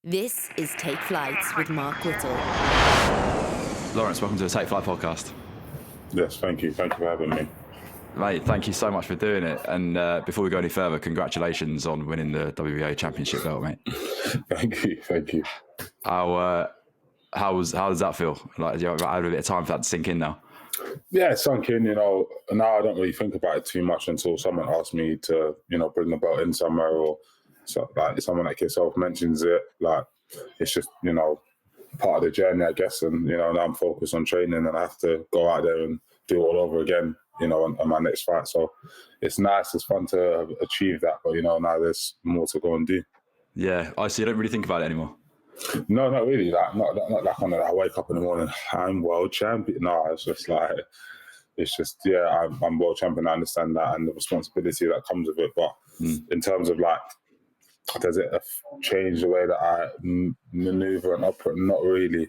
This is Take Flights with Mark Whittle. Lawrence, welcome to the Take Flight podcast. Yes, thank you. Thank you for having me. Mate, thank you so much for doing it. And before we go any further, congratulations on winning the WBA championship belt, mate. Thank you. How does that feel? Like, you had a bit of time for that to sink in now? Yeah, it's sunk in, now I don't really think about it too much until someone asks me to, bring the belt in somewhere, or so, like someone like yourself mentions it. Like, it's just, part of the journey, I guess. And, now I'm focused on training and I have to go out there and do it all over again, on my next fight. So it's nice, it's fun to achieve that. But, now there's more to go and do. Yeah, I see. You don't really think about it anymore. No, not really. Like, not like I wake up in the morning, I'm world champion. No, it's just I'm world champion. I understand that and the responsibility that comes with it. But in terms of like, does it change the way that I maneuver and operate? Not really.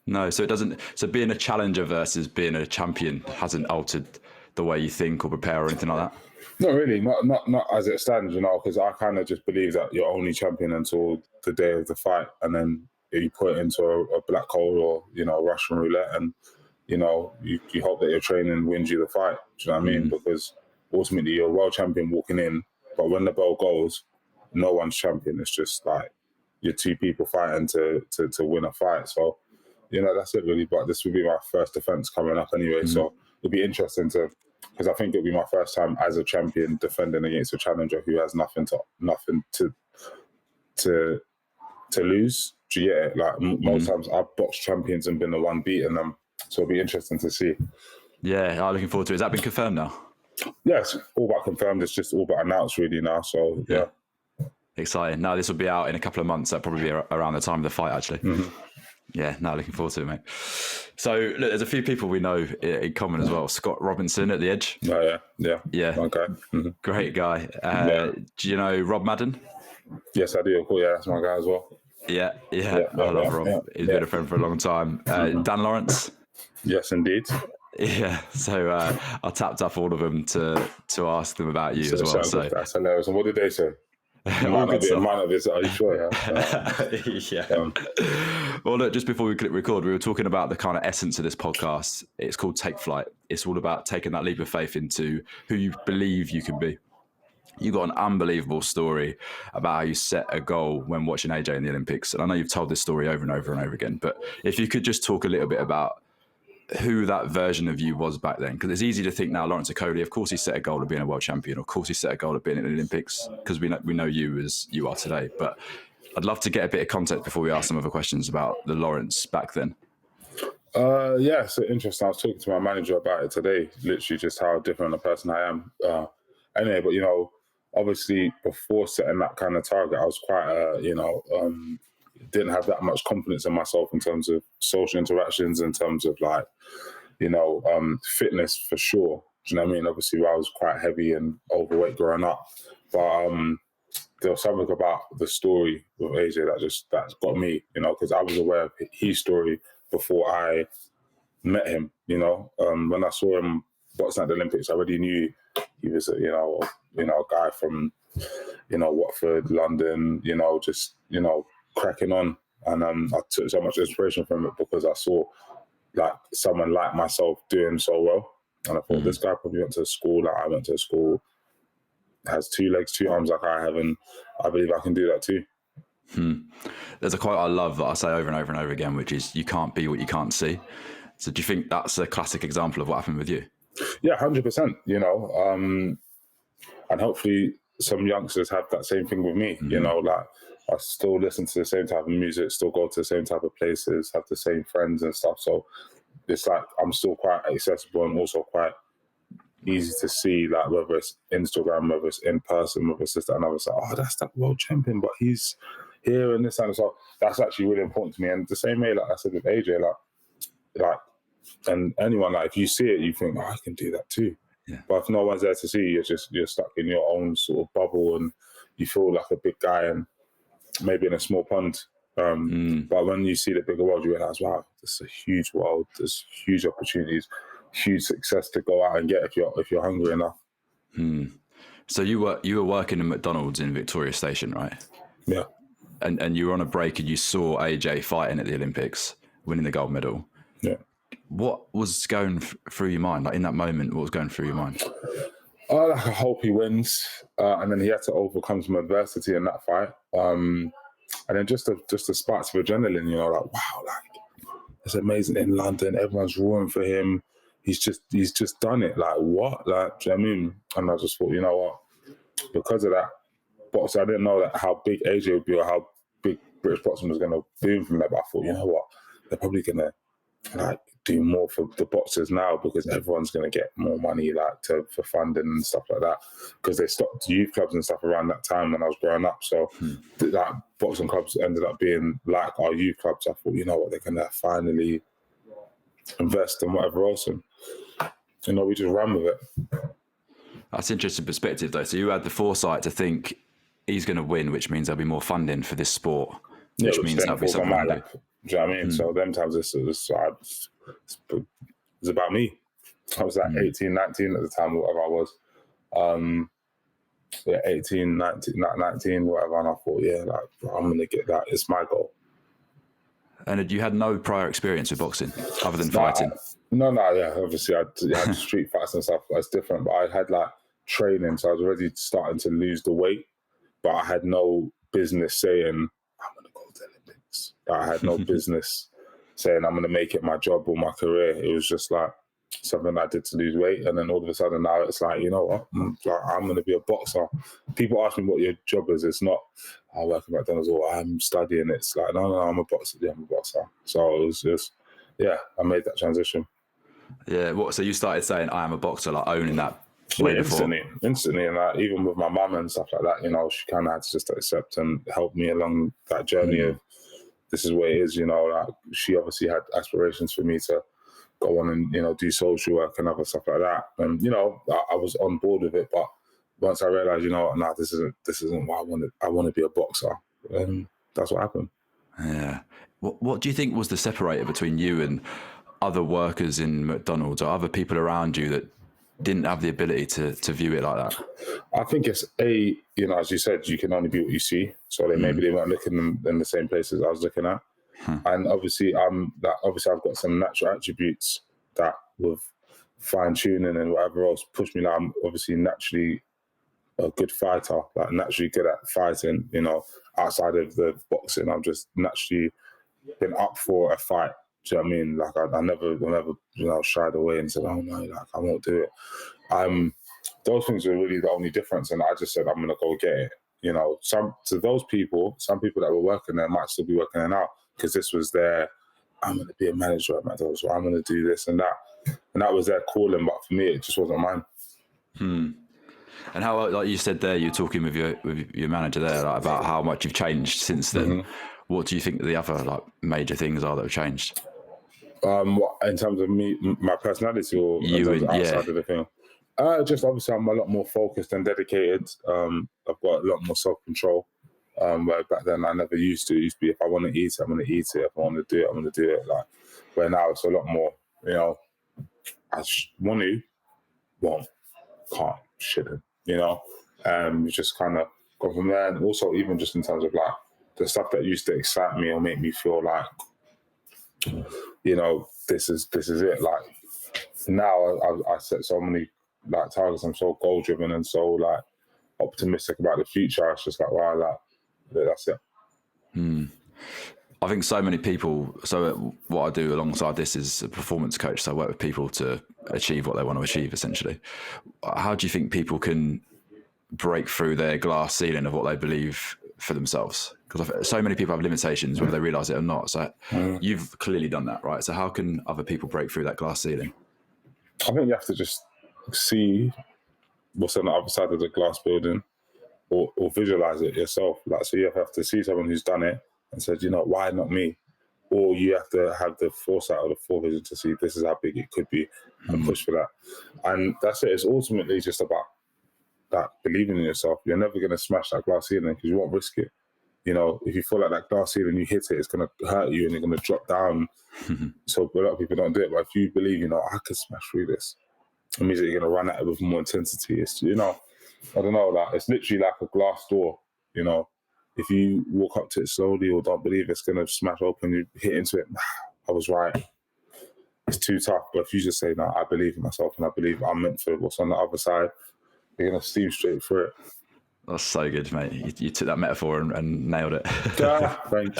No, so it doesn't. So being a challenger versus being a champion hasn't altered the way you think or prepare or anything like that? Not really, not as it stands, because I kind of just believe that you're only champion until the day of the fight, and then you put it into a black hole or Russian roulette, and you hope that your training wins you the fight. Do you know what I mean? Because ultimately you're a world champion walking in, but when the bell goes, no one's champion. It's just like you're two people fighting to win a fight. So that's it really. But this will be my first defense coming up anyway, so it'll be interesting because I think it'll be my first time as a champion defending against a challenger who has nothing to lose. Do you get it? Like most times I've boxed champions and been the one beating them. So it'll be interesting to see. Yeah, I'm looking forward to it. Has that been confirmed now? Yeah, it's all but confirmed. It's just all but announced really now. So yeah. Exciting. Now this will be out in a couple of months. That'll probably be around the time of the fight actually. Yeah, no, looking forward to it, mate. So, look, there's a few people we know in common as well. Scott Robinson at the Edge. Oh, yeah. Okay. Great guy. Do you know Rob Madden? Yes, I do. Cool. Yeah, that's my guy as well. Yeah. I love Rob. Yeah, He's been a friend for a long time. Dan Lawrence? Yes, indeed. Yeah, so I tapped up all of them to ask them about you as well. So that's hilarious. And what did they say? It might not be. Are you sure? Yeah. Well, look, just before we click record, we were talking about the kind of essence of this podcast. It's called Take Flight. It's all about taking that leap of faith into who you believe you can be. You got an unbelievable story about how you set a goal when watching AJ in the Olympics. And I know you've told this story over and over and over again, but if you could just talk a little bit about who that version of you was back then, because it's easy to think now Lawrence Okolie, of course he set a goal of being a world champion, of course he set a goal of being in the Olympics, because we know you as you are today. But I'd love to get a bit of context before we ask some other questions about the Lawrence back then. Yeah, so interesting. I was talking to my manager about it today, literally just how different a person I am. Anyway, but obviously before setting that kind of target, I was quite didn't have that much confidence in myself in terms of social interactions, in terms of like, fitness for sure. Do you know what I mean? Obviously, I was quite heavy and overweight growing up, but there was something about the story with AJ that got me, because I was aware of his story before I met him. When I saw him boxing at the Olympics, I already knew he was a guy from Watford, London, just cracking on, and I took so much inspiration from it because I saw like someone like myself doing so well, and I thought this guy probably went to school like I went to school, has 2 legs, 2 arms like I have, and I believe I can do that too. There's a quote I love that I say over and over and over again, which is, you can't be what you can't see. So do you think that's a classic example of what happened with you? Yeah, 100%, and hopefully some youngsters have that same thing with me, like I still listen to the same type of music, still go to the same type of places, have the same friends and stuff. So it's like I'm still quite accessible and also quite easy to see, like whether it's Instagram, whether it's in person, whether it's this, that, and other. So, that's that world champion, but he's here and this and so. That's actually really important to me. And the same way, like I said with AJ, like, and anyone, like if you see it, you think, I can do that too. Yeah. But if no one's there to see, you're stuck in your own sort of bubble, and you feel like a big guy and maybe in a small pond. But when you see the bigger world, you realize, wow, this is a huge world. There's huge opportunities, huge success to go out and get if you're hungry enough. So you were working in McDonald's in Victoria Station, right? Yeah. and you were on a break and you saw AJ fighting at the Olympics, winning the gold medal. Yeah. What was going through your mind? Like in that moment, what was going through your mind? I hope he wins, and then he had to overcome some adversity in that fight, and then just the sparks of adrenaline. You know, like wow, like it's amazing in London. Everyone's roaring for him. He's just done it. Like what? Like, do you know what I mean? And I just thought, you know what? Because of that boxing, I didn't know that how big AJ would be or how big British boxing was going to boom from that. But I thought, you know what? They're probably going to like do more for the boxers now because everyone's going to get more money like for funding and stuff like that because they stopped youth clubs and stuff around that time when I was growing up. So that boxing clubs ended up being like our youth clubs. I thought, you know what? They're going to finally invest in whatever else. And, you know, we just ran with it. That's interesting perspective, though. So you had the foresight to think he's going to win, which means there'll be more funding for this sport, which means that'll be something to do. Do you know what I mean? So them times it was about me. I was like 18, 19 at the time, whatever I was. 18, 19, whatever. And I thought, yeah, like I'm going to get that. It's my goal. And you had no prior experience with boxing other than fighting? No, yeah. Obviously, I had street fights and stuff. That's different. But I had like training, so I was already starting to lose the weight. But I had no business saying I'm going to go to the Olympics. I had no business saying I'm going to make it my job or my career. It was just like something I did to lose weight. And then all of a sudden now it's like, you know what? I'm going to be a boxer. People ask me what your job is. It's not, I work at McDonald's or I'm studying. It's like, no, I'm a boxer. Yeah, I'm a boxer. So it was just, yeah, I made that transition. Yeah. So you started saying I am a boxer, like owning that instantly. And like, even with my mum and stuff like that, you know, she kind of had to just accept and help me along that journey of this is what it is, you know. Like, she obviously had aspirations for me to go on and, you know, do social work and other stuff like that. And, you know, I was on board with it. But once I realized, you know, no, this isn't what I wanted. I want to be a boxer. And that's what happened. Yeah. What do you think was the separator between you and other workers in McDonald's or other people around you that didn't have the ability to view it like that? I think it's you know, as you said, you can only be what you see. So maybe they weren't looking in the same places I was looking at. And obviously, I've got some natural attributes that with fine tuning and whatever else push me. Like I'm obviously naturally a good fighter, like naturally good at fighting. You know, outside of the boxing, I'm just naturally been up for a fight. Do you know what I mean? Like I never, you know, shied away and said, "Oh no, like I won't do it." Those things were really the only difference, and I just said, "I'm gonna go get it." You know, some people that were working there might still be working there now because this was their, I'm gonna be a manager at McDonald's, or I'm gonna do this and that was their calling. But for me, it just wasn't mine. And how, like you said there, you're talking with your manager there, like, about how much you've changed since then. What do you think the other like major things are that have changed? In terms of me, my personality, or outside of the thing? Just obviously, I'm a lot more focused and dedicated. I've got a lot more self-control. Where back then I never used to. It used to be if I want to eat it, I'm going to eat it. If I want to do it, I'm going to do it. Like, where now it's a lot more, you know, I want to, won't, can't, shouldn't, you know. Just kind of go from there. And also, even just in terms of like the stuff that used to excite me or make me feel like, you know, this is it. Like now, I set so many like targets. I'm so goal driven and so like optimistic about the future. It's just like, wow, like that's it. I think so many people. So what I do alongside this is a performance coach. So I work with people to achieve what they want to achieve. Essentially, how do you think people can break through their glass ceiling of what they believe for themselves? Because so many people have limitations, whether they realize it or not. So you've clearly done that, right? So how can other people break through that glass ceiling? I think you have to just see what's on the other side of the glass building, or visualize it yourself. Like, so you have to see someone who's done it and said, you know, why not me? Or you have to have the foresight or the forevision to see this is how big it could be and push for that. And that's it. It's ultimately just about that believing in yourself. You're never going to smash that glass ceiling because you won't risk it. You know, if you feel like that glass ceiling, you hit it, it's going to hurt you and you're going to drop down. So a lot of people don't do it. But if you believe, you know, I could smash through this, it means that you're going to run at it with more intensity. It's, you know, I don't know, like it's literally like a glass door, you know. if you walk up to it slowly or don't believe it's going to smash open, you hit into it, I was right. It's too tough. But if you just say, no, I believe in myself and I believe I'm meant for what's on the other side, you're going to steam straight through it. That's so good, mate. You took that metaphor and nailed it. Thanks.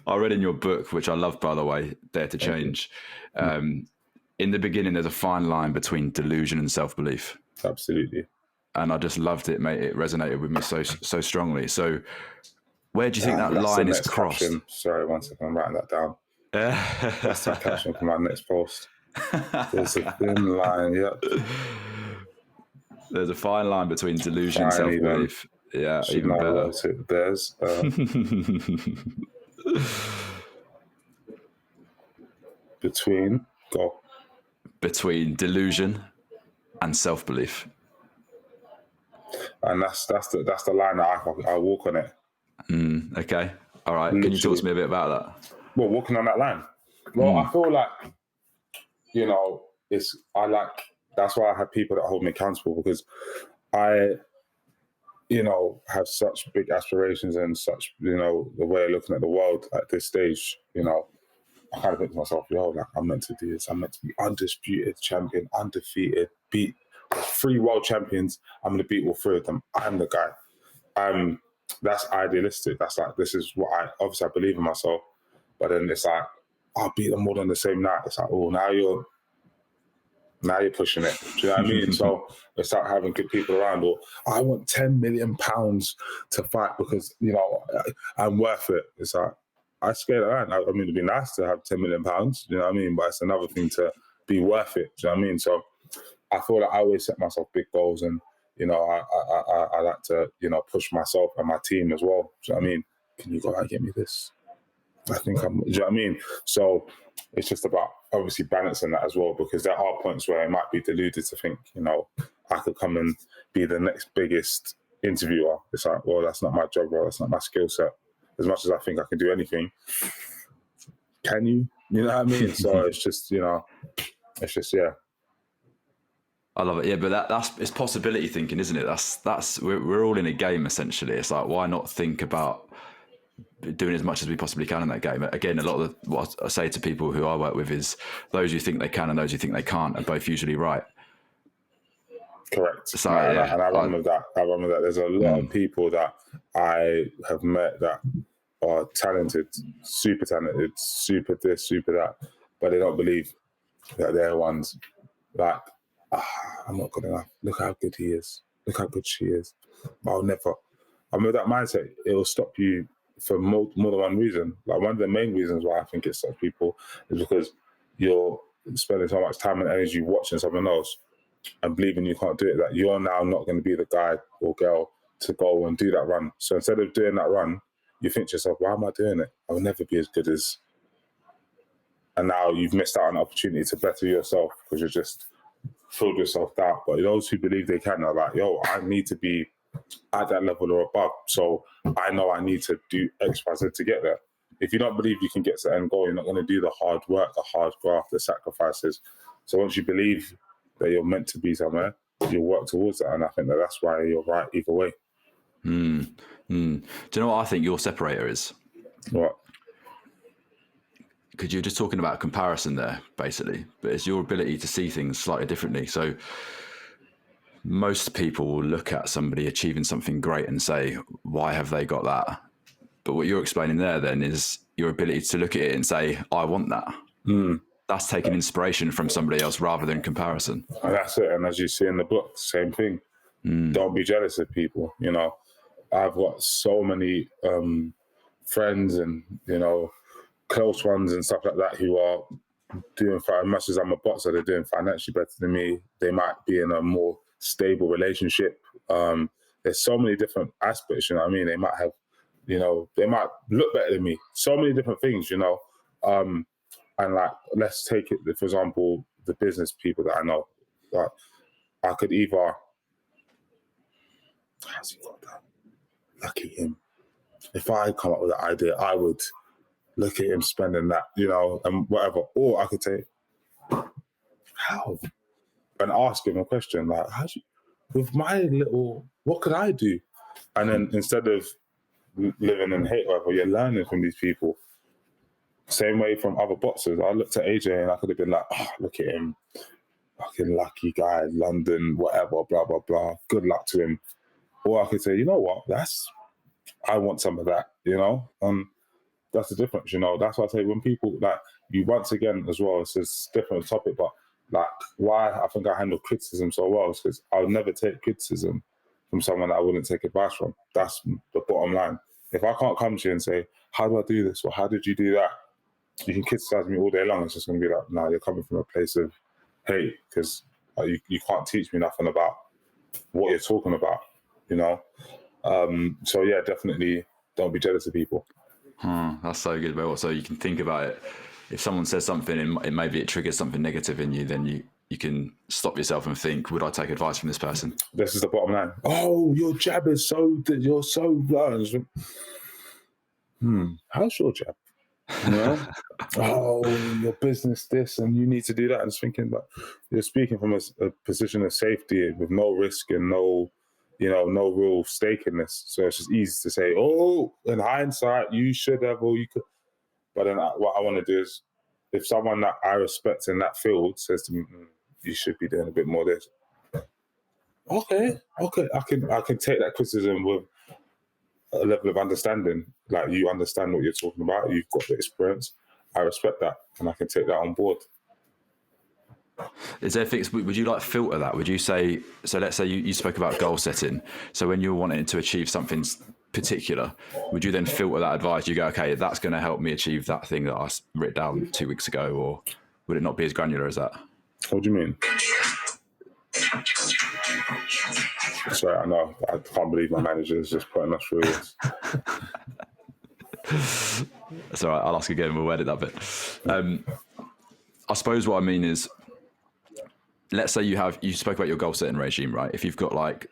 I read in your book, which I love, by the way, Dare to Change. In the beginning, there's a fine line between delusion and self-belief. Absolutely. And I just loved it, mate. It resonated with me so strongly. So where do you think that line is crossed? Caption. Sorry, 1 second. I'm writing that down. That's the caption for my next post. There's a thin line, yep. There's a fine line between delusion and self-belief. Yeah, even better. There's between delusion and self-belief. And that's the line that I walk on it. Okay. All right. Literally. Can you talk to me a bit about that? Well, walking on that line. Well, I feel like, that's why I have people that hold me accountable, because I, have such big aspirations and such, the way of looking at the world at this stage, I kind of think to myself, I'm meant to do this. I'm meant to be undisputed champion, undefeated, beat 3 world champions. I'm going to beat all 3 of them. I'm the guy. That's idealistic. That's like, this is what I believe in myself. But then it's like, I'll beat them all on the same night. It's like, oh, now you're pushing it. Do you know what I mean? So it's like having good people around, or I want 10 million pounds to fight because, I'm worth it. It's like, I scale around. I mean, it'd be nice to have 10 million pounds, you know what I mean? But it's another thing to be worth it. Do you know what I mean? So I feel like I always set myself big goals, and, I like to, push myself and my team as well. Do you know what I mean? Can you go out and get me this? I think do you know what I mean? So it's just about obviously balancing that as well, because there are points where I might be deluded to think, I could come and be the next biggest interviewer. It's like, well, that's not my job role. That's not my skill set. As much as I think I can do anything, can you? You know what I mean? So it's just, yeah. I love it. Yeah, but it's possibility thinking, isn't it? We're all in a game essentially. It's like, why not think about doing as much as we possibly can in that game? Again, a lot of what I say to people who I work with is those who think they can and those who think they can't are both usually right. Correct. So, and I run with that. There's a lot of people that I have met that are talented, super this, super that, but they don't believe that they're ones. Like, I'm not good enough. Look how good he is. Look how good she is. I'll never. I'm with that mindset. It will stop you for more than one reason. Like, one of the main reasons why I think it stops people is because you're spending so much time and energy watching someone else and believing you can't do it, that you're now not going to be the guy or girl to go and do that run. So instead of doing that run, you think to yourself, why am I doing it? I will never be as good as... And now you've missed out on an opportunity to better yourself because you're just filled yourself doubt. But those who believe they can are like, I need to be at that level or above. So I know I need to do X, Y, Z to get there. If you don't believe you can get to the end goal, you're not going to do the hard work, the hard graft, the sacrifices. So once you believe that you're meant to be somewhere, you'll work towards that. And I think that's why you're right either way. Do you know what I think your separator is? What? Because you're just talking about comparison there, basically. But it's your ability to see things slightly differently. So most people will look at somebody achieving something great and say, why have they got that? But what you're explaining there then is your ability to look at it and say, I want that. That's taking inspiration from somebody else rather than comparison. And that's it. And as you see in the book, same thing. Don't be jealous of people. I've got so many friends and, close ones and stuff like that who are doing, as much as I'm a boxer, they're doing financially better than me. They might be in a more stable relationship. There's so many different aspects, you know what I mean? They might have, they might look better than me. So many different things, and like, let's take it, for example, the business people that I know. Like, I could either, how's he got that? Lucky him. If I come up with an idea, I would look at him spending that, and whatever. Or I could say, how? And ask him a question like, with my little, what could I do? And then instead of living in hate, whatever. You're learning from these people. Same way from other boxers. I looked at AJ and I could have been like, oh, look at him. Fucking lucky guy, London, whatever, blah, blah, blah. Good luck to him. Or I could say, you know what, I want some of that, you know? That's the difference, you know? That's why I say when people, like, you once again as well, it's a different topic, but like why I think I handle criticism so well is because I would never take criticism from someone that I wouldn't take advice from. That's the bottom line. If I can't come to you and say, how do I do this? Or how did you do that? You can criticize me all day long. It's just going to be like, no, you're coming from a place of hate because you can't teach me nothing about what you're talking about, you know? So yeah, definitely don't be jealous of people. That's so good, Will. So you can think about it. If someone says something and maybe it triggers something negative in you, then you can stop yourself and think, would I take advice from this person? This is the bottom line. Oh, your jab is you're so how's your jab? You know? Oh, your business this and you need to do that. And just thinking, but you're speaking from a position of safety with no risk and no real stake in this. So it's just easy to say, oh, in hindsight, you should have, or you could. But then what I want to do is, if someone that I respect in that field says to me, you should be doing a bit more of this. Okay, I can take that criticism with a level of understanding. Like, you understand what you're talking about, you've got the experience. I respect that, and I can take that on board. Is there things, would you like filter that? Would you say, so let's say you spoke about goal setting. So when you're wanting to achieve something particular, would you then filter that advice? You go, okay, that's going to help me achieve that thing that I wrote down 2 weeks ago, or would it not be as granular as that? What do you mean? Sorry, I know. I can't believe my manager is just putting us through this. That's all right. I'll ask again. We'll edit that bit. I suppose what I mean is, let's say you spoke about your goal setting regime, right? If you've got like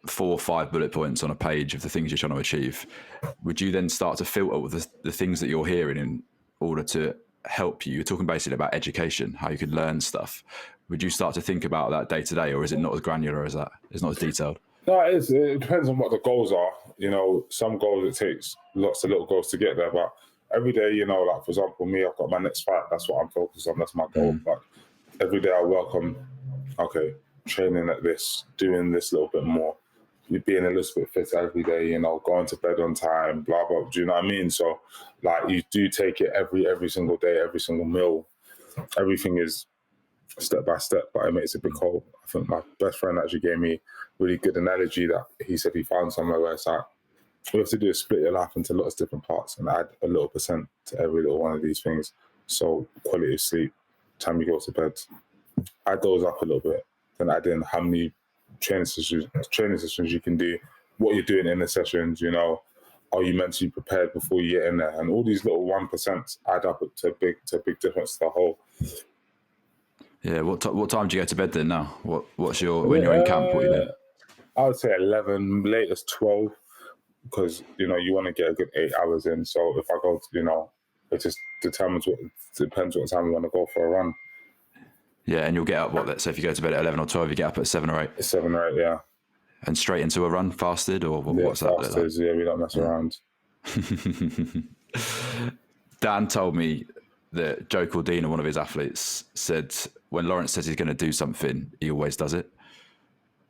4 or 5 bullet points on a page of the things you're trying to achieve, would you then start to filter with the things that you're hearing in order to help you? You're talking basically about education, how you could learn stuff. Would you start to think about that day to day, or is it not as granular as that? It's not as detailed? No, it is. It depends on what the goals are. You know, some goals, it takes lots of little goals to get there, but every day, you know, like for example, me, I've got my next fight. That's what I'm focused on. That's my goal. But every day I work on, okay, training at this, doing this a little bit more, being a little bit fitter every day, you know, going to bed on time, blah, blah. Do you know what I mean? So, like, you do take it every single day, every single meal. Everything is step by step, but it makes a big whole. I think my best friend actually gave me a really good analogy that he said he found somewhere where it's like, all you have to do is split your life into lots of different parts and add a little percent to every little one of these things. So quality of sleep, time you go to bed, add those up a little bit, then add in how many training sessions you can do, what you're doing in the sessions, you know, are you mentally prepared before you get in there? And all these little 1% add up to a big difference to the whole. Yeah, what time do you go to bed then now? What's your, when you're in camp, what are you doing? I would say 11, latest 12, because, you know, you want to get a good 8 hours in. So if I go, you know, it just depends what time you want to go for a run. Yeah, and you'll get up, let's say if you go to bed at 11 or 12, you get up at 7 or 8? 7 or 8, yeah. And straight into a run, fasted, or what's that? Fasted, yeah, we don't mess around. Dan told me that Joe Cordina, one of his athletes, said when Lawrence says he's going to do something, he always does it.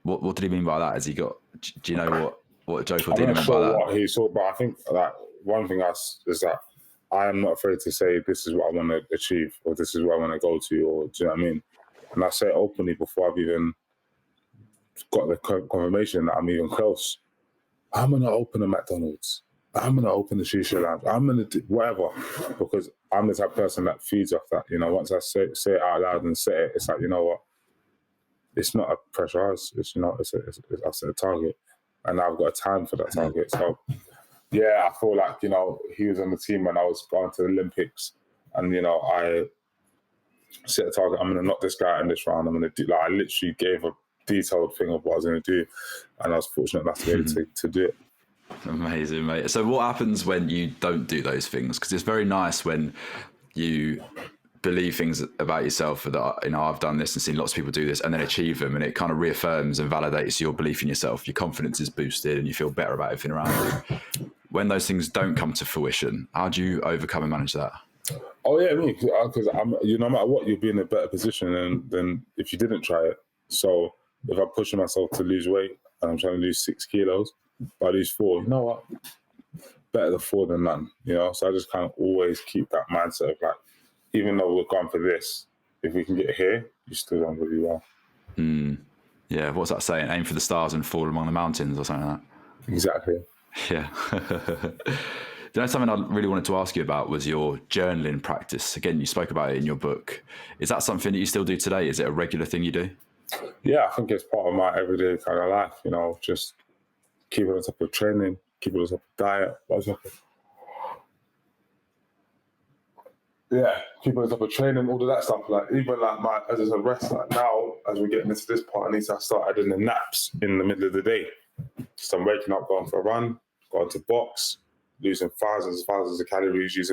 What did he mean by that? Has he got? Do you know what Joe Cordina meant by that? What he saw, but I think that one thing is that I am not afraid to say this is what I want to achieve, or this is where I want to go to, or do you know what I mean? And I say it openly before I've even got the confirmation that I'm even close. I'm going to open a McDonald's. I'm going to open the shisha lounge. I'm going to do whatever, because I'm the type of person that feeds off that. You know, once I say it out loud and say it, it's like, you know what? It's not a pressure. It's you know, I set a target, and I've got a time for that target. So, yeah, I feel like, you know, he was on the team when I was going to the Olympics, and, you know, I set a target. I'm going to knock this guy out in this round. I'm going to do, like, I literally gave a detailed thing of what I was going to do, and I was fortunate enough to be able to do it. Amazing, mate. So what happens when you don't do those things? Because it's very nice when you believe things about yourself that, you know, I've done this and seen lots of people do this and then achieve them, and it kind of reaffirms and validates your belief in yourself. Your confidence is boosted and you feel better about everything around you. when those things don't come to fruition, how do you overcome and manage that? Oh yeah, I mean, because no matter what, you'll be in a better position than if you didn't try it. So if I'm pushing myself to lose weight and I'm trying to lose 6 kilos, but I lose 4, you know what? Better the 4 than none, So I just kind of always keep that mindset of like, even though we're gone for this, if we can get here, you still done really well. Yeah, what's that saying? Aim for the stars and fall among the mountains, or something like that. Exactly. Yeah. You know, something I really wanted to ask you about was your journaling practice. Again, you spoke about it in your book. Is that something that you still do today? Is it a regular thing you do? Yeah, I think it's part of my everyday kind of life, just keeping on top of training, keeping on top of diet. Yeah, keeping on top of training, all of that stuff. Like, even like as I said, rest, like now, as we're getting into this part, I need to start adding the naps in the middle of the day. So I'm waking up, going for a run, going to box, losing thousands of calories,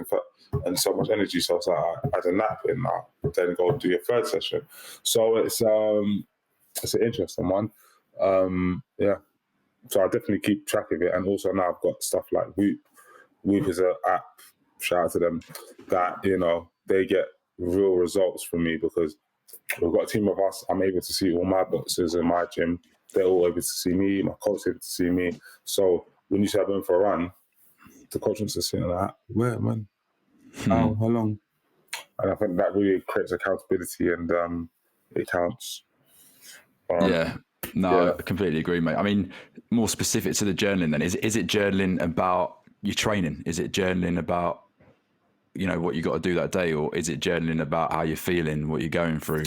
and so much energy. So it's like I had a nap in now, then go do your third session. So it's an interesting one. Yeah. So I definitely keep track of it. And also now I've got stuff like Whoop. Whoop is an app, shout out to them, that, they get real results from me because we've got a team of us. I'm able to see all my boxers in my gym. They're all able to see me. My coach is able to see me. So when you say I'm going for a run, the coach wants to see that. Where, man? How long? And I think that really creates accountability and it counts. Yeah. No, I completely agree, mate. I mean, more specific to the journaling then, is it journaling about your training? Is it journaling about, what you got to do that day? Or is it journaling about how you're feeling, what you're going through?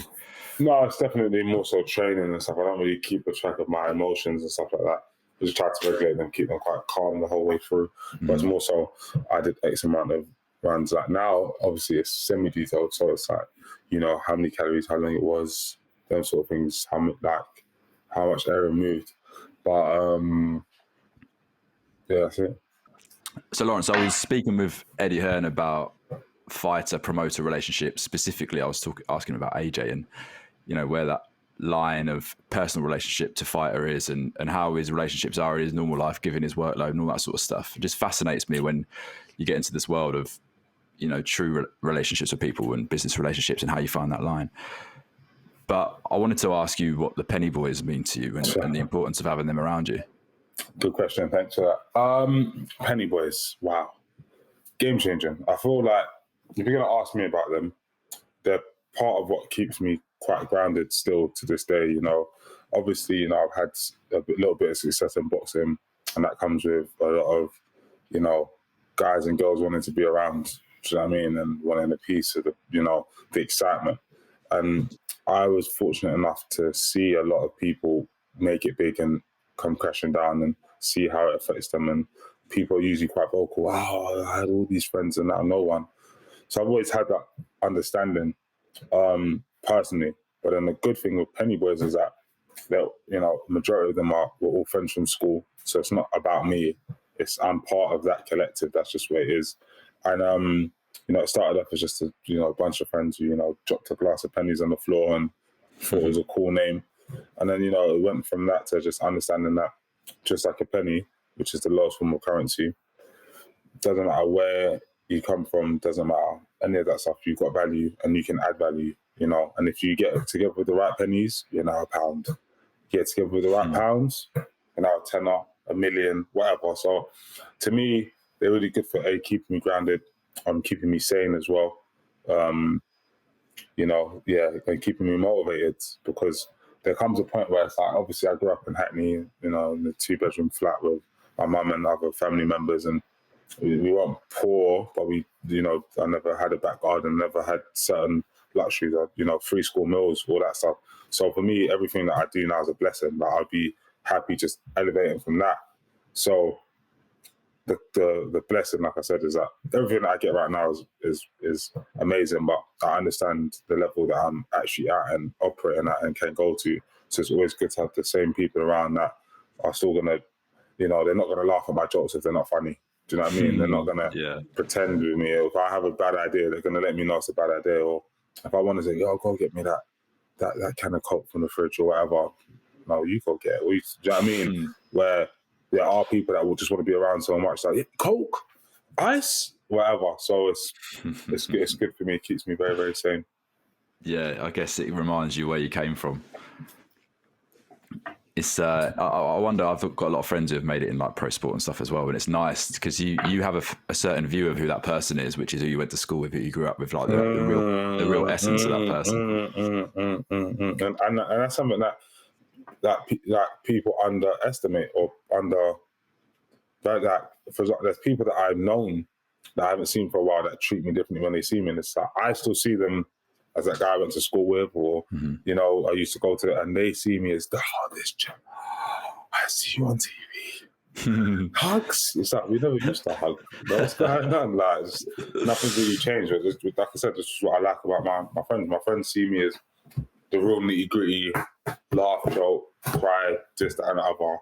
No, it's definitely more so training and stuff. I don't really keep a track of my emotions and stuff like that. I just try to regulate them, keep them quite calm the whole way through. But it's more so I did X amount of runs. Like now, obviously, it's semi-detailed. So it's like, how many calories, how long it was, those sort of things, how much air moved. But yeah, that's it. So Lawrence, I was speaking with Eddie Hearn about fighter-promoter relationships. Specifically, I was asking about AJ and, where that line of personal relationship to fighter is and how his relationships are in his normal life, given his workload and all that sort of stuff. It just fascinates me when you get into this world of, true relationships with people and business relationships and how you find that line. But I wanted to ask you what the penny boys mean to you and the importance of having them around you. Good question. Thanks for that. Penny boys, wow. Game changing. I feel like if you're going to ask me about them, they're part of what keeps me quite grounded still to this day. Obviously, I've had a little bit of success in boxing, and that comes with a lot of, guys and girls wanting to be around, do you know what I mean? And wanting a piece of the, the excitement. And I was fortunate enough to see a lot of people make it big and come crashing down and see how it affects them. And people are usually quite vocal. Wow, I had all these friends and now no one. So I've always had that understanding personally. But then the good thing with Penny Boys is that majority of them were all friends from school. So it's not about me. I'm part of that collective. That's just where it is. And it started off as just a bunch of friends who dropped a glass of pennies on the floor and thought it was a cool name. And then it went from that to just understanding that just like a penny, which is the lowest form of currency, doesn't matter where you come from, doesn't matter any of that stuff. You've got value and you can add value, and if you get together with the right pennies, you're now a pound. You get together with the right pounds, you're now a tenner, a million, whatever. So to me, they're really good for keeping me grounded, keeping me sane as well. And keeping me motivated, because there comes a point where it's like, obviously I grew up in Hackney, in a 2-bedroom flat with my mum and other family members, and we weren't poor, but I never had a back garden, never had certain luxuries, free school meals, all that stuff. So for me, everything that I do now is a blessing. Like, I'd be happy just elevating from that. So the blessing, like I said, is that everything that I get right now is amazing, but I understand the level that I'm actually at and operating at and can go to. So it's always good to have the same people around that are still gonna, they're not gonna laugh at my jokes if they're not funny. Do you know what I mean? They're not gonna pretend with me. If I have a bad idea, they're gonna let me know it's a bad idea. Or if I want to say, "Yo, go get me that can of Coke from the fridge or whatever," no, you go get it. Do you know what I mean? Where there are people that will just want to be around so much, like, yeah, Coke, ice, whatever. So it's good. It's good for me. It keeps me very, very sane. Yeah, I guess it reminds you where you came from. It's I wonder, I've got a lot of friends who have made it in like pro sport and stuff as well, and it's nice because you have a certain view of who that person is, which is who you went to school with, who you grew up with, like the real essence of that person. And that's something that people underestimate or that for example, there's people that I've known that I haven't seen for a while that treat me differently when they see me, and it's like I still see them as that guy I went to school with, or you know, I used to go to, and they see me as the hardest champ. I see you on TV. Hugs. It's like we never used to hug. What's going on? Like nothing's really changed. Just, like I said, this is what I like about my friends. My friends see me as the real nitty gritty, laugh, joke, cry, this, that, and the other.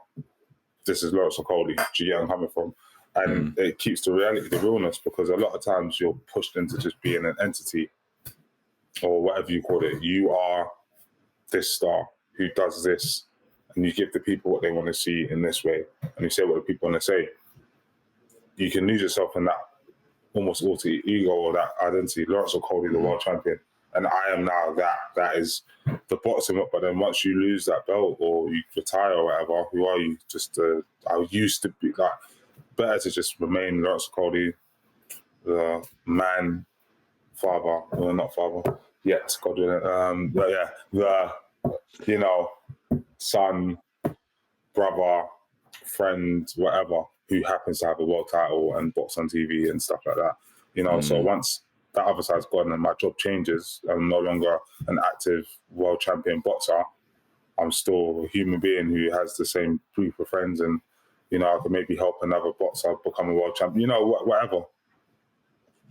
This is Lawrence Okolie. Do you get where I'm coming from? And it keeps the reality, the realness, because a lot of times you're pushed into just being an entity, or whatever you call it. You are this star who does this, and you give the people what they want to see in this way, and you say what the people want to say. You can lose yourself in that almost alter ego or that identity. Lawrence Okolie, the world champion, and I am now that. That is the bottom up. But then once you lose that belt or you retire or whatever, who are you? Just I used to be like, better to just remain Lawrence Okolie, the man, father, well, not father yet, God willing. But yeah, the son, brother, friend, whatever, who happens to have a world title and box on TV and stuff like that. So once that other side's gone and my job changes, I'm no longer an active world champion boxer. I'm still a human being who has the same group of friends, and I can maybe help another boxer become a world champion. Whatever.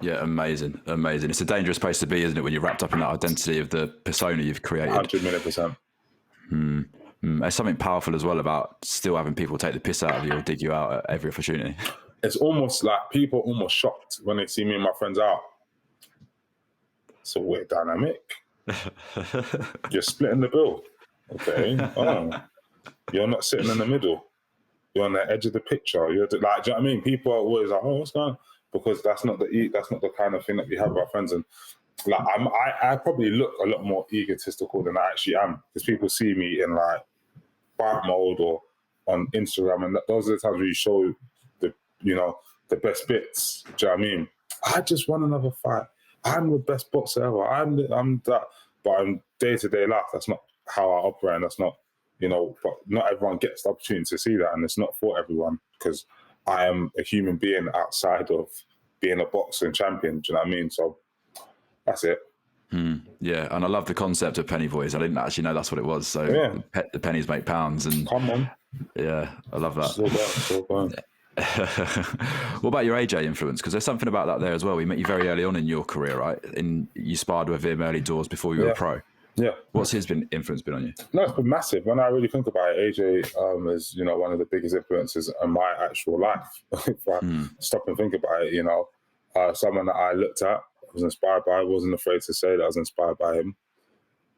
Yeah, amazing. It's a dangerous place to be, isn't it, when you're wrapped up in that identity of the persona you've created? 100%. There's something powerful as well about still having people take the piss out of you or dig you out at every opportunity. It's almost like people are almost shocked when they see me and my friends out. It's a weird dynamic. You're splitting the bill. Okay. You're not sitting in the middle. You're on the edge of the picture. You're like, do you know what I mean? People are always like, oh, what's going on? Because that's not the kind of thing that we have with our friends. And like I probably look a lot more egotistical than I actually am, because people see me in like fight mode or on Instagram, and those are the times where you show the best bits. Do you know what I mean? I just won another fight. I'm the best boxer ever. I'm that. But in day-to-day life, that's not how I operate. And that's not, but not everyone gets the opportunity to see that, and it's not for everyone, because I am a human being outside of being a boxing champion. Do you know what I mean? So that's it. Yeah, and I love the concept of penny boys. I didn't actually know that's what it was. So yeah. The pennies make pounds, and come on. Yeah, I love that. So fun. What about your AJ influence? Because there's something about that there as well. We met you very early on in your career, right? You sparred with him early doors before you were a pro. Yeah. What's his influence been on you? No, it's been massive. When I really think about it, AJ is, one of the biggest influences in my actual life. If I stop and think about it, someone that I looked at, was inspired by, wasn't afraid to say that I was inspired by him,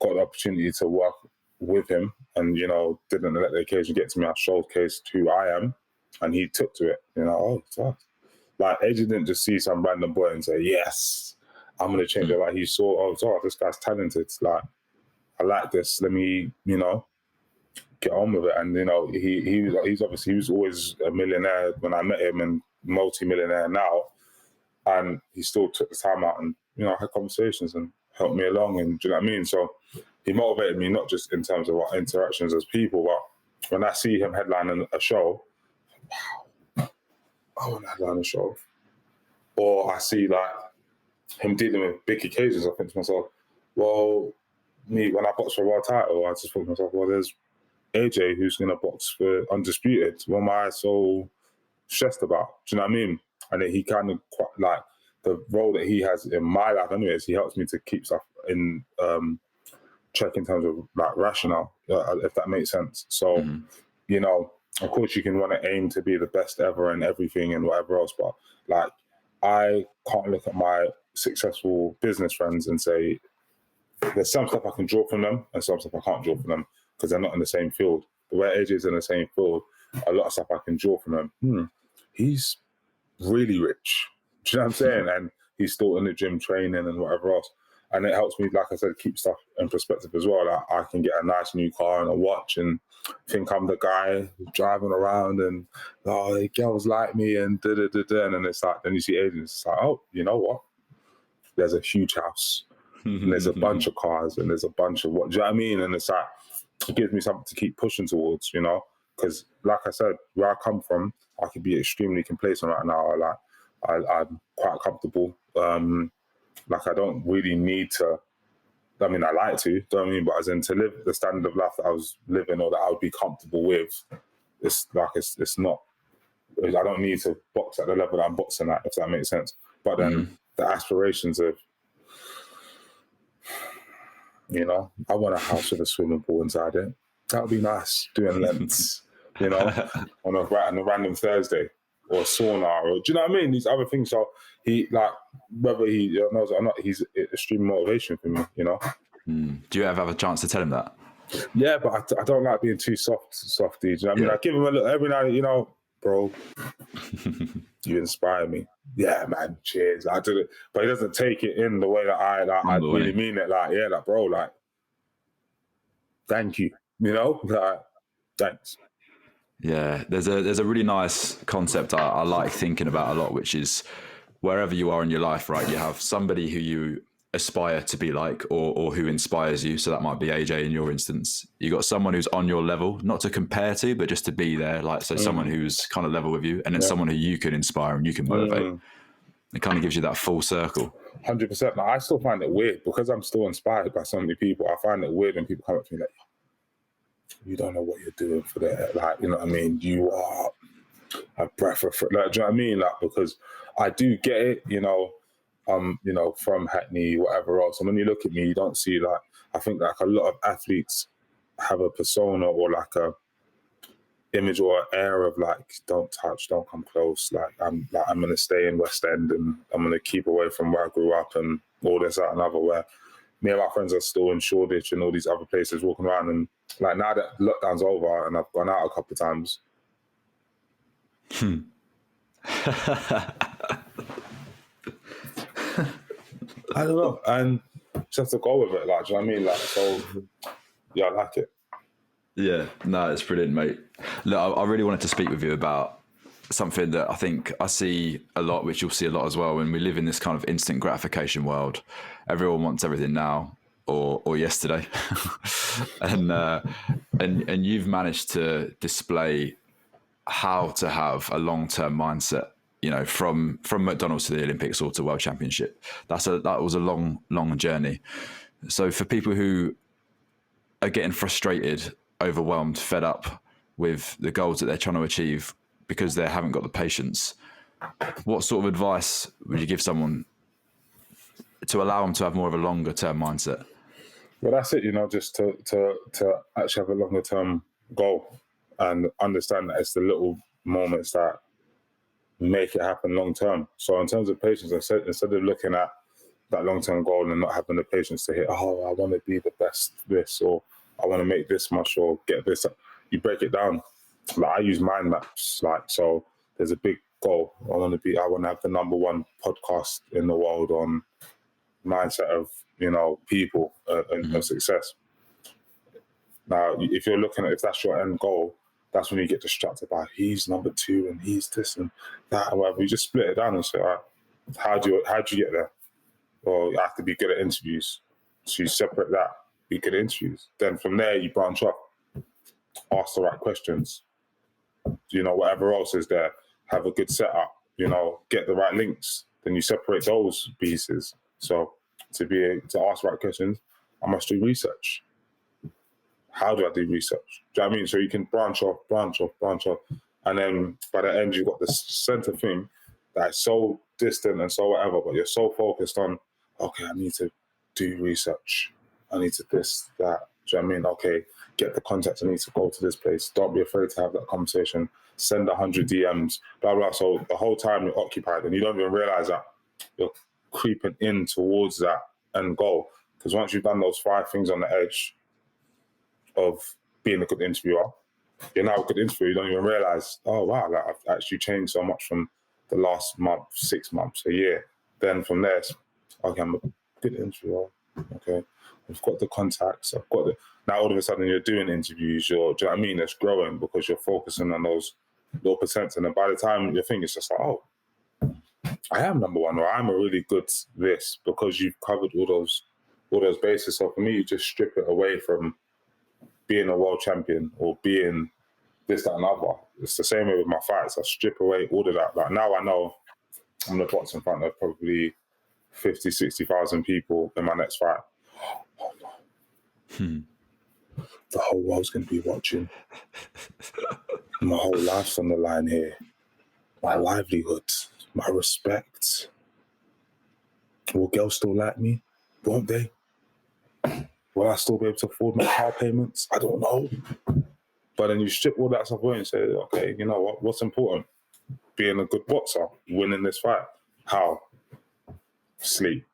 got the opportunity to work with him, and, didn't let the occasion get to me. I showcased who I am, and he took to it. Like AJ didn't just see some random boy and say, yes, I'm going to change it. Like he saw, this guy's talented. Like, I like this. Let me, get on with it. And he was always a millionaire when I met him, and multi-millionaire now. And he still took the time out and had conversations and helped me along. And do you know what I mean? So he motivated me, not just in terms of our interactions as people, but when I see him headlining a show, wow, I want to headline a show. Or I see like him dealing with big occasions, I think to myself, well, when I box for a world title, I just thought to myself, well, there's AJ who's going to box for Undisputed. What am I so stressed about? Do you know what I mean? And then he kind of quite like the role that he has in my life anyways, he helps me to keep stuff in check in terms of like rationale, if that makes sense. So, of course you can want to aim to be the best ever and everything and whatever else, but like I can't look at my successful business friends and say, there's some stuff I can draw from them and some stuff I can't draw from them because they're not in the same field. But where AJ's in the same field, a lot of stuff I can draw from him. He's really rich. Do you know what I'm saying? And he's still in the gym training and whatever else. And it helps me, like I said, keep stuff in perspective as well. Like I can get a nice new car and a watch and think I'm the guy driving around and, the girls like me and da-da-da-da. And then it's like, then you see agents, it's like, oh, you know what? There's a huge house and there's a bunch of cars and there's a bunch of what, do you know what I mean? And it's like, it gives me something to keep pushing towards, you know? Because like I said, where I come from, I could be extremely complacent right now. I'm quite comfortable. Like I don't really need to, I mean, I like to, do you know what I mean? But as in to live the standard of life that I was living or that I would be comfortable with, it's not, I don't need to box at the level that I'm boxing at, if that makes sense. But then the aspirations of, you know, I want a house with a swimming pool inside it. That would be nice, doing lengths, you know, on a random Thursday, or a sauna, or do you know what I mean? These other things. So he, like, whether he knows it or not, he's extreme motivation for me, you know. Do you ever have a chance to tell him that? Yeah, but I don't like being too softy. Do you know what I mean? I give him a look every night, you know, bro, you inspire me. Yeah, man, cheers. I do it, but he doesn't take it in the way that I really mean it. Like, yeah, like, bro, like, thank you, you know, like, thanks. Yeah, there's a really nice concept I like thinking about a lot, which is wherever you are in your life, right, you have somebody who you aspire to be like, or who inspires you. So that might be AJ in your instance. You got someone who's on your level, not to compare to, but just to be there. Like, so someone who's kind of level with you, and then someone who you can inspire and you can motivate. It kind of gives you that full circle. 100%. I still find it weird because I'm still inspired by so many people. I find it weird when people come up to me like, you don't know what you're doing for that. Like, you know what I mean? You are a breath of fresh, like, do you know what I mean? Like, because I do get it, you know, from Hackney, whatever else. And when you look at me, you don't see, like, I think like a lot of athletes have a persona or like a image or an air of like, don't touch, don't come close. Like I'm going to stay in West End and I'm going to keep away from where I grew up and all this, that and other, where me and my friends are still in Shoreditch and all these other places walking around. And like now that lockdown's over and I've gone out a couple of times. I don't know. And just have to go with it. Like, do you know what I mean? Like, so, yeah, I like it. Yeah, no, it's brilliant, mate. Look, I really wanted to speak with you about something that I think I see a lot, which you'll see a lot as well. When we live in this kind of instant gratification world, everyone wants everything now or yesterday, and you've managed to display how to have a long-term mindset. You know, from McDonald's to the Olympics or to World Championship. That was a long journey. So for people who are getting frustrated, overwhelmed, fed up with the goals that they're trying to achieve because they haven't got the patience, what sort of advice would you give someone to allow them to have more of a longer term mindset? Well, that's it, you know, just to actually have a longer term goal and understand that it's the little moments that make it happen long term. So in terms of patience, instead of looking at that long term goal and not having the patience to hit, I want to be the best this, or I want to make this much or get this, you break it down. Like I use mind maps. Like, so there's a big goal. I want to have the #1 podcast in the world on mindset of, you know, people and success. Now, if that's your end goal, that's when you get distracted by he's #2 and he's this and that, or whatever. You just split it down and say, all right, how'd you get there? Well, you have to be good at interviews. So you separate that, be good at interviews. Then from there, you branch off, ask the right questions. You know, whatever else is there, have a good setup, you know, get the right links. Then you separate those pieces. So to ask the right questions, I must do research. How do I do research? Do you know what I mean? So you can branch off. And then by the end, you've got this center thing that's so distant and so whatever, but you're so focused on, okay, I need to do research. I need to this, that. Do you know what I mean? Okay, get the contacts. I need to go to this place. Don't be afraid to have that conversation. Send 100 DMs, blah, blah. So the whole time you're occupied and you don't even realize that you're creeping in towards that end goal. Because once you've done those 5 things on the edge of being a good interviewer, you're now a good interviewer. You don't even realize, oh wow, like I've actually changed so much from the last month, 6 months, a year. Then from there, it's, okay, I'm a good interviewer. Okay, I've got the contacts. I've got the. Now all of a sudden you're doing interviews. Do you know what I mean? It's growing because you're focusing on those little percents. And then by the time you think, it's just like, oh, I am number one, or I'm a really good this, because you've covered all those bases. So for me, you just strip it away from being a world champion or being this, that, and other. It's the same way with my fights. I strip away all of that. Like now I know I'm going to box in front of probably 50, 60,000 people in my next fight. Oh, no. The whole world's going to be watching. My whole life's on the line here. My livelihood, my respect. Will girls still like me? Won't they? Will I still be able to afford my car payments? I don't know. But then you strip all that stuff away and say, okay, you know what? What's important? Being a good boxer, winning this fight. How? Sleep,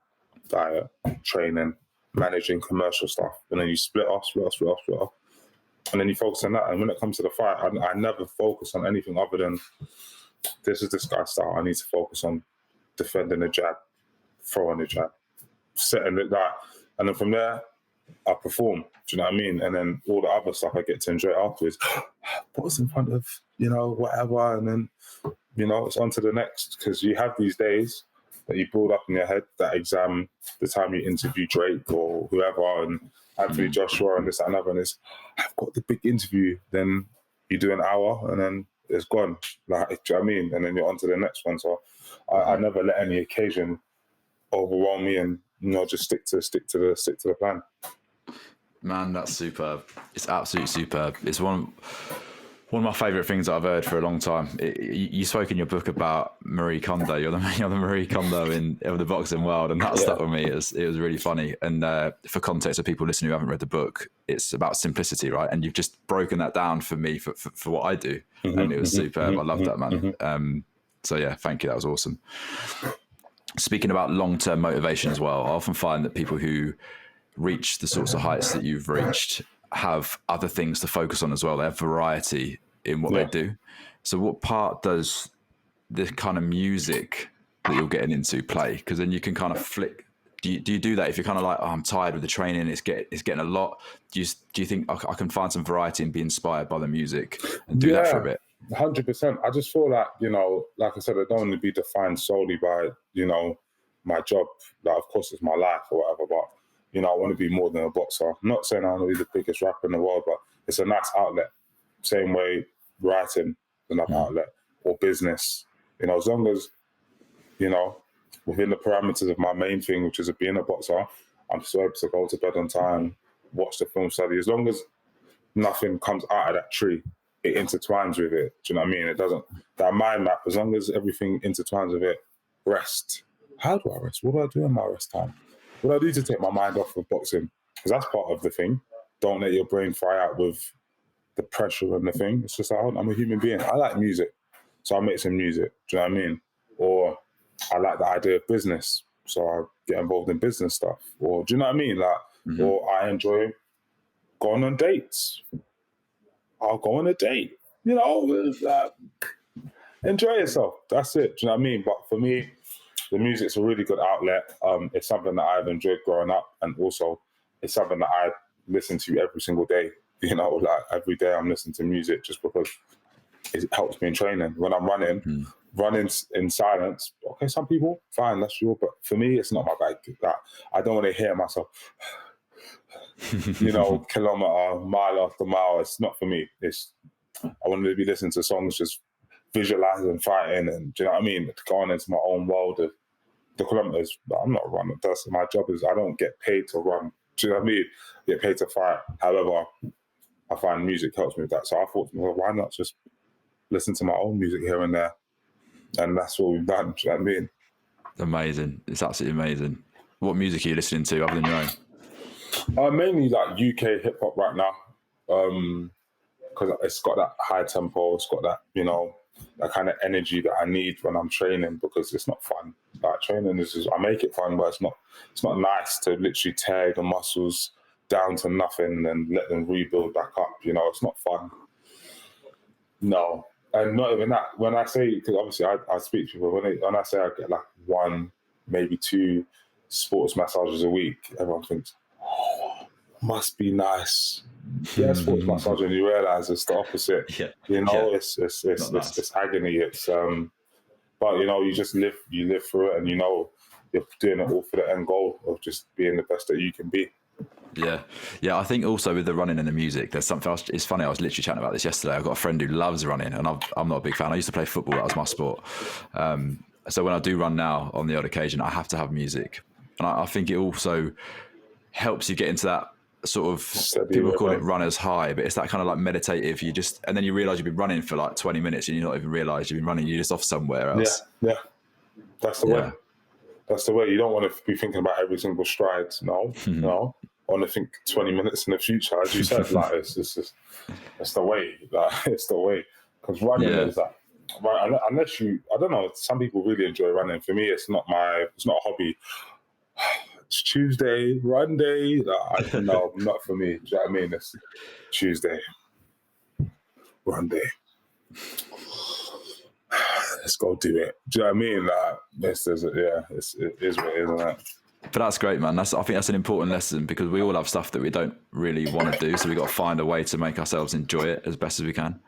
diet, training, managing commercial stuff. And then you split off. And then you focus on that. And when it comes to the fight, I never focus on anything other than this is this guy's style. I need to focus on defending the jab, throwing the jab, setting it that. And then from there, I perform. Do you know what I mean? And then all the other stuff I get to enjoy afterwards. What's in front of, whatever. And then, it's on to the next. Because you have these days that you build up in your head, that exam, the time you interview Drake or whoever, and Anthony Joshua and this, that, and other. And it's, I've got the big interview. Then you do an hour and then it's gone. Like, do you know what I mean? And then you're on to the next one. So I never let any occasion overwhelm me, and just stick to the plan. Man, that's superb. It's absolutely superb. It's one of my favourite things that I've heard for a long time. You spoke in your book about Marie Kondo. You're the Marie Kondo of the boxing world, and that stuck with me. It was really funny. And for context of people listening who haven't read the book, it's about simplicity, right? And you've just broken that down for me for what I do, and it was superb. I love that, man. So yeah, thank you. That was awesome. Speaking about long-term motivation as well, I often find that people who reach the sorts of heights that you've reached have other things to focus on as well. They have variety in what they do. So what part does the kind of music that you're getting into play? Because then you can kind of flick. Do you do that if you're kind of like, oh, I'm tired with the training, it's getting a lot? Do you think I can find some variety and be inspired by the music and do that for a bit? 100%. I just feel like, like I said, I don't want to be defined solely by, my job. Like, of course, it's my life or whatever, but, I want to be more than a boxer. I'm not saying I want to be the biggest rapper in the world, but it's a nice outlet. Same way writing is another outlet, or business. As long as, within the parameters of my main thing, which is being a boxer, I'm still able to go to bed on time, watch the film study. As long as nothing comes out of that tree, it intertwines with it. Do you know what I mean? It doesn't, that mind map, as long as everything intertwines with it, rest. How do I rest? What do I do in my rest time? What do I do to take my mind off of boxing? Because that's part of the thing. Don't let your brain fry out with the pressure and the thing. It's just like, I'm a human being. I like music, so I make some music. Do you know what I mean? Or I like the idea of business, so I get involved in business stuff. Or do you know what I mean? Like, or I enjoy going on dates. I'll go on a date. Enjoy yourself. That's it. Do you know what I mean? But for me, the music's a really good outlet. It's something that I've enjoyed growing up, and also it's something that I listen to every single day. Like every day I'm listening to music just because it helps me in training. When I'm running in silence, okay, some people, fine, that's sure. But for me, it's not my bag. Like, I don't want to hear myself, kilometer, mile after mile. It's not for me. I want to be listening to songs, just visualizing, fighting, and do you know what I mean? Going into my own world of the kilometers. I'm not a runner. That's my job. I don't get paid to run. Do you know what I mean? I get paid to fight. However, I find music helps me with that. So I thought, well, why not just listen to my own music here and there? And that's what we've done. Do you know what I mean? Amazing. It's absolutely amazing. What music are you listening to other than your own? Mainly like UK hip hop right now. Because it's got that high tempo. It's got that, that kind of energy that I need when I'm training, because it's not fun. Like, training is just, I make it fun, but it's not nice to literally tear the muscles down to nothing and let them rebuild back up. It's not fun. No, and not even that. When I say, because obviously I speak to people, when I say I get like 1, maybe 2 sports massages a week, everyone thinks, oh, must be nice. Yeah, sports massage, and you realise it's the opposite. Yeah. You know, Yeah. it's agony. It's but you know, you live through it, and you know, you're doing it all for the end goal of just being the best that you can be. Yeah. I think also with the running and the music, there's something else. It's funny. I was literally chatting about this yesterday. I've got a friend who loves running, and I'm not a big fan. I used to play football. That was my sport. So when I do run now, on the odd occasion, I have to have music, and I think it also helps you get into that sort of, people call it runner's high, but it's that kind of like meditative. And then you realise you've been running for like 20 minutes, and you not even realise you've been running. You're just off somewhere else. Yeah. That's the way. That's the way. You don't want to be thinking about every single stride. No. I want to think 20 minutes in the future, as you said. Like it's the way. Like it's the way. Because running is that. Right, unless you, I don't know. Some people really enjoy running. For me, it's not a hobby. It's Tuesday, run day. No, not for me. Do you know what I mean? It's Tuesday, run day. Let's go do it. Do you know what I mean? Like, it is what it is, isn't it? But that's great, man. I think that's an important lesson, because we all have stuff that we don't really want to do. So we've got to find a way to make ourselves enjoy it as best as we can.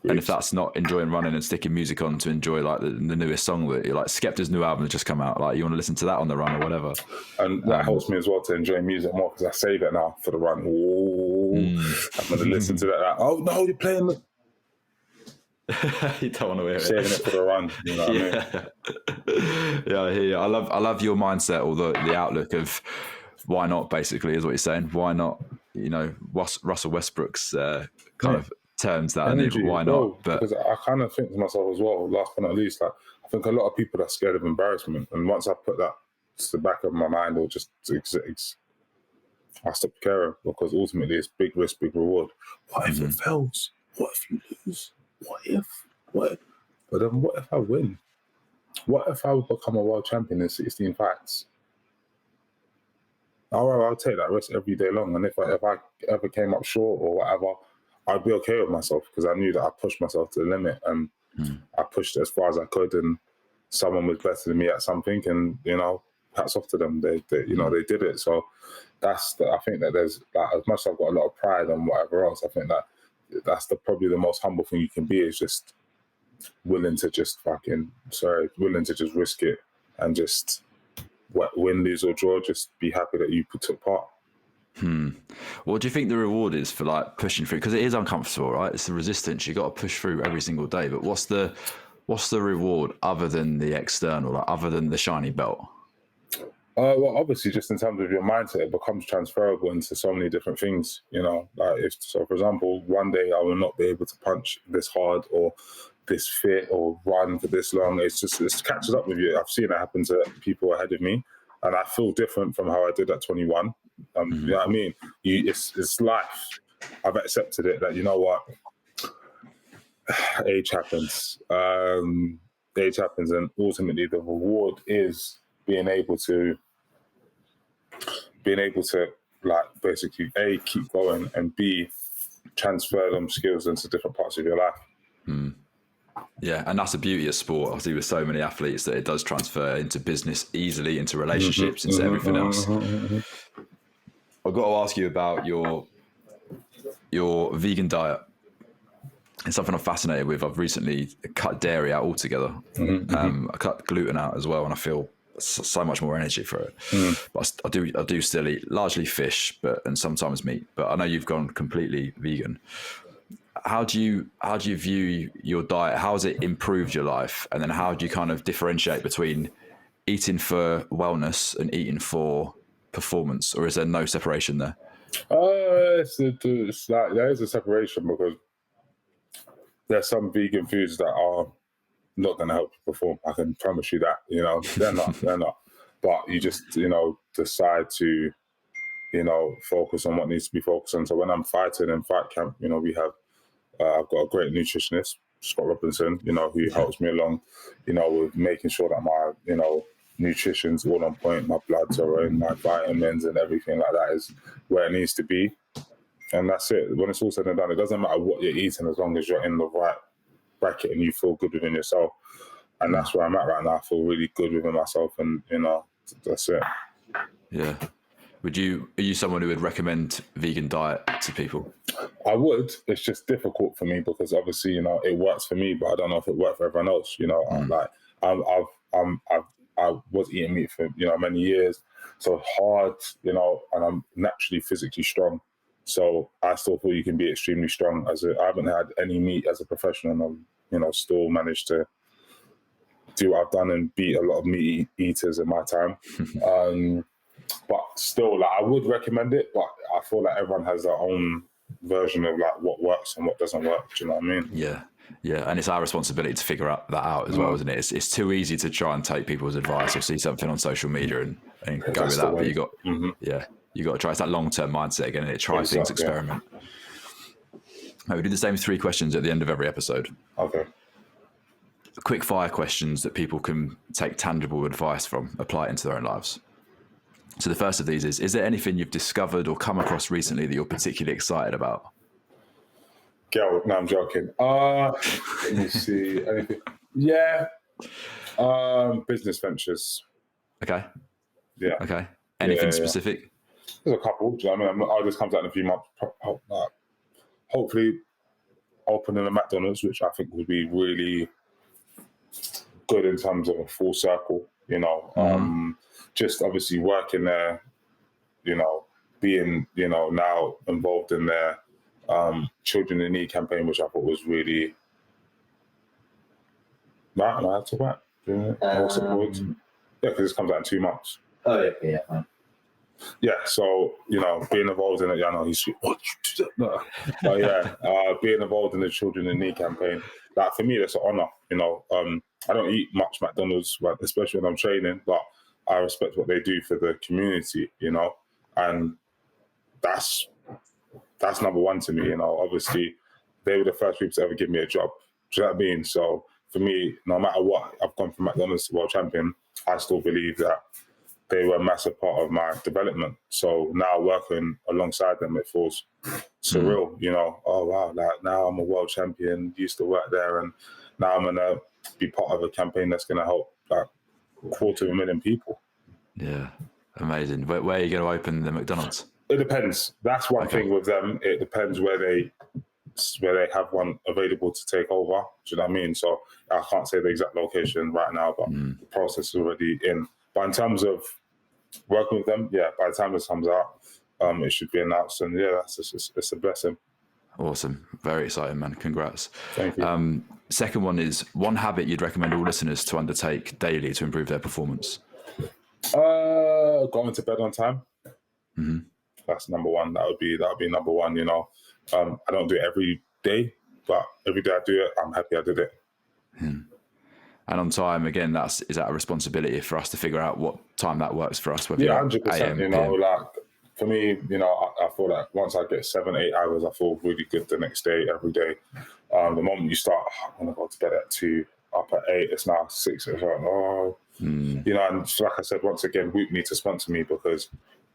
And if that's not enjoying running and sticking music on to enjoy like the newest song, that like Skepta's new album has just come out, like you want to listen to that on the run or whatever. And that helps me as well to enjoy music more, because I save it now for the run. I'm going to listen to that. Like, oh no, you're playing the... You don't want to hear it. Saving it for the run. You know what I mean? Yeah, I hear you. I love your mindset, or the outlook of why not, basically, is what you're saying. Why not? You know, Russell Westbrook's kind of terms that energy, why not? But because I kind of think to myself as well, last but not least, like I think a lot of people are scared of embarrassment, and once I put that to the back of my mind, or just I stop caring, because ultimately it's big risk, big reward. What if it fails? What if you lose? What? But then what if I win? What if I would become a world champion in 16 fights? I'll take that risk every day long, and if I ever came up short or whatever, I'd be okay with myself, because I knew that I pushed myself to the limit, and I pushed as far as I could, and someone was better than me at something, and you know, hats off to them. They they did it. So I think that there's, like, as much as I've got a lot of pride and whatever else, I think that that's probably the most humble thing you can be, is just willing to just risk it, and just win, lose or draw, just be happy that you took part. What do you think the reward is for like pushing through? Because it is uncomfortable, right? It's the resistance. You got to push through every single day. But what's the reward other than the external, like other than the shiny belt? Well, obviously, just in terms of your mindset, it becomes transferable into so many different things. You know, like for example, one day I will not be able to punch this hard or this fit or run for this long. It catches up with you. I've seen it happen to people ahead of me, and I feel different from how I did at 21. You know what I mean? It's life. I've accepted it, that, you know what, age happens. Age happens, and ultimately the reward is being able to like basically A, keep going, and B, transfer them skills into different parts of your life. Yeah, and that's the beauty of sport. I see with so many athletes that it does transfer into business easily, into relationships, into everything else. I've got to ask you about your vegan diet. It's something I'm fascinated with. I've recently cut dairy out altogether. I cut gluten out as well, and I feel so much more energy for it. But I do still eat largely fish, and sometimes meat. But I know you've gone completely vegan. How do you view your diet? How has it improved your life? And then how do you kind of differentiate between eating for wellness and eating for performance, or is there no separation there? It's like there is a separation, because there's some vegan foods that are not going to help you perform. I can promise you that. You know, they're not. But you just, decide to, focus on what needs to be focused on. So when I'm fighting in fight camp, we have, I've got a great nutritionist, Scott Robinson, who helps me along, with making sure that my, nutrition's all on point, my bloods are in, my vitamins and everything like that is where it needs to be. And that's it. When it's all said and done, it doesn't matter what you're eating as long as you're in the right bracket and you feel good within yourself. And that's where I'm at right now. I feel really good within myself, and that's it. Yeah. Are you someone who would recommend vegan diet to people? I would. It's just difficult for me because obviously, it works for me, but I don't know if it works for everyone else. I was eating meat for many years, so it's hard, and I'm naturally physically strong. So I still feel you can be extremely strong. I haven't had any meat as a professional, and I've still managed to do what I've done and beat a lot of meat eaters in my time. But still, I would recommend it, but I feel like everyone has their own version of what works and what doesn't work. Do you know what I mean? Yeah. Yeah, and it's our responsibility to figure that out as well, isn't it? It's too easy to try and take people's advice or see something on social media and go with that. But you got to try. It's that long-term mindset again, and try things, experiment. Right, we do the same 3 questions at the end of every episode. Okay. Quick fire questions that people can take tangible advice from, apply it into their own lives. So the first of these is there anything you've discovered or come across recently that you're particularly excited about? Girl, no, I'm joking. Let me see. Anything? Yeah. Business ventures. Okay. Yeah. Okay. Anything specific? There's a couple. Do you know what I mean? I'll just comes out in a few months. Hopefully opening a McDonald's, which I think would be really good in terms of a full circle, just obviously working there, being, now involved in their Children in Need campaign, which I thought was really what's it called? Yeah, because this comes out in 2 months. Oh yeah, fine. Yeah, so being involved in it, I know he's but yeah, being involved in the Children in Need campaign, for me, that's an honor. I don't eat much McDonald's, especially when I'm training, but I respect what they do for the community, and that's number one to me. Obviously, they were the first people to ever give me a job. Do you know what I mean? So for me, no matter what, I've gone from McDonald's to World Champion, I still believe that they were a massive part of my development. So now working alongside them, it feels surreal, oh wow, now I'm a World Champion, used to work there, and now I'm going to be part of a campaign that's going to help 250,000 people. Yeah, amazing. Where are you going to open the McDonald's? It depends. That's one thing with them. It depends where they have one available to take over. Do you know what I mean? So I can't say the exact location right now, but the process is already in. But in terms of working with them, by the time this comes out, it should be announced. And it's a blessing. Awesome. Very exciting, man. Congrats. Thank you. Second one is one habit you'd recommend all listeners to undertake daily to improve their performance. Going to bed on time. Mm-hmm. That's number one. That would be number one. I don't do it every day, but every day I do it, I'm happy I did it. And on time, again, is that a responsibility for us to figure out what time that works for us? 100%. For me, I feel like once I get 7-8 hours, I feel really good the next day, every day. The moment you start, I'm gonna go to bed at 2, up at 8. It's now 6. It's like, and like I said, once again, Whoop need to sponsor me because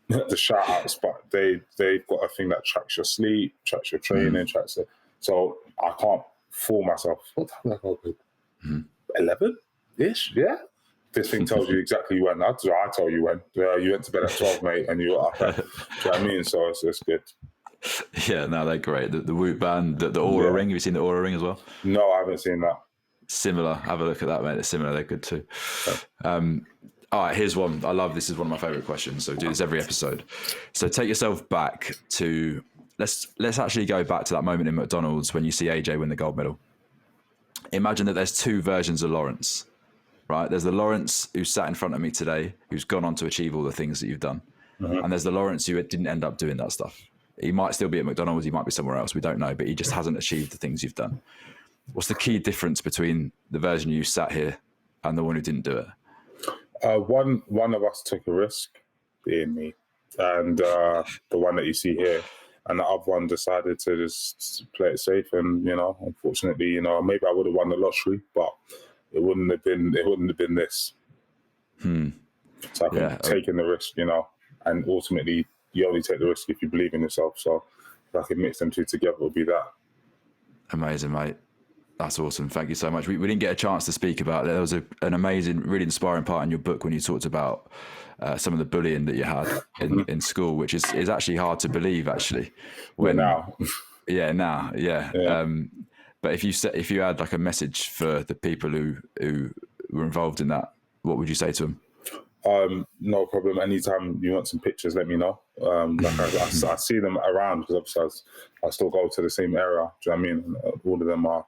the shout outs, but they've got a thing that tracks your sleep, tracks your training, tracks it. So I can't fool myself. What time did I go to bed? 11-ish, yeah. This thing tells you exactly when. I tell you when. You went to bed at 12, mate, and you were up at, do you know what I mean? So it's good. Yeah, no, they're great. The Whoop band, the Aura Ring. Have you seen the Aura Ring as well? No, I haven't seen that. Similar. Have a look at that, mate. They're similar. They're good too. All right, here's one. I love this. Is one of my favorite questions. So we do this every episode. So take yourself back to let's actually go back to that moment in McDonald's when you see AJ win the gold medal. Imagine that there's 2 versions of Lawrence, right? There's the Lawrence who sat in front of me today, who's gone on to achieve all the things that you've done, and there's the Lawrence who didn't end up doing that stuff. He might still be at McDonald's. He might be somewhere else. We don't know, but he just hasn't achieved the things you've done. What's the key difference between the version you sat here and the one who didn't do it? One of us took a risk, being me, and the one that you see here, and the other one decided to just play it safe. And unfortunately, maybe I would have won the lottery, but it wouldn't have been this. So I think taking the risk, and ultimately you only take the risk if you believe in yourself. So if I could mix them two together, it would be that. Amazing, mate. That's awesome. Thank you so much. We didn't get a chance to speak about it. There was an amazing, really inspiring part in your book when you talked about some of the bullying that you had in school, which is actually hard to believe, actually. Now. Yeah. But if you had like a message for the people who were involved in that, what would you say to them? No problem. Anytime you want some pictures, let me know. I see them around because obviously I still go to the same area. Do you know what I mean? All of them are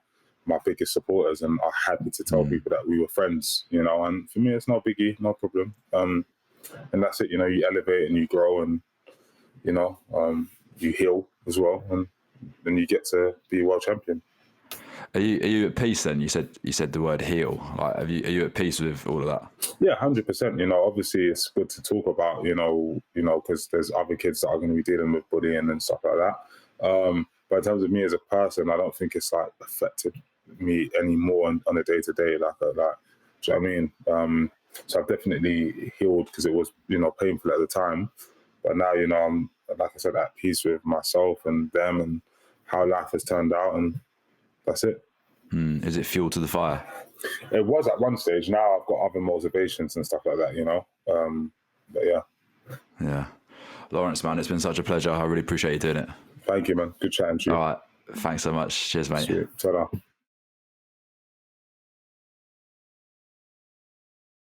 my biggest supporters and are happy to tell people that we were friends, you know. And for me, it's no biggie, no problem. And that's it. You know, you elevate and you grow, and you know, you heal as well, and then you get to be world champion. Are you at peace then? You said the word heal. Like, are you at peace with all of that? Yeah, 100%. You know, obviously it's good to talk about. You know, because there's other kids that are going to be dealing with bullying and stuff like that. But in terms of me as a person, I don't think it's like affected me anymore on a day to day. Like, do you know what I mean? So I've definitely healed because it was, you know, painful at the time. But now, you know, I'm, like I said, at peace with myself and them and how life has turned out, and that's it. Is it fuel to the fire? It was at one stage. Now I've got other motivations and stuff like that, you know. But yeah. Yeah. Lawrence, man, it's been such a pleasure. I really appreciate you doing it. Thank you, man. Good chatting to you. All right. Thanks so much. Cheers, mate. Sweet. Ta-da.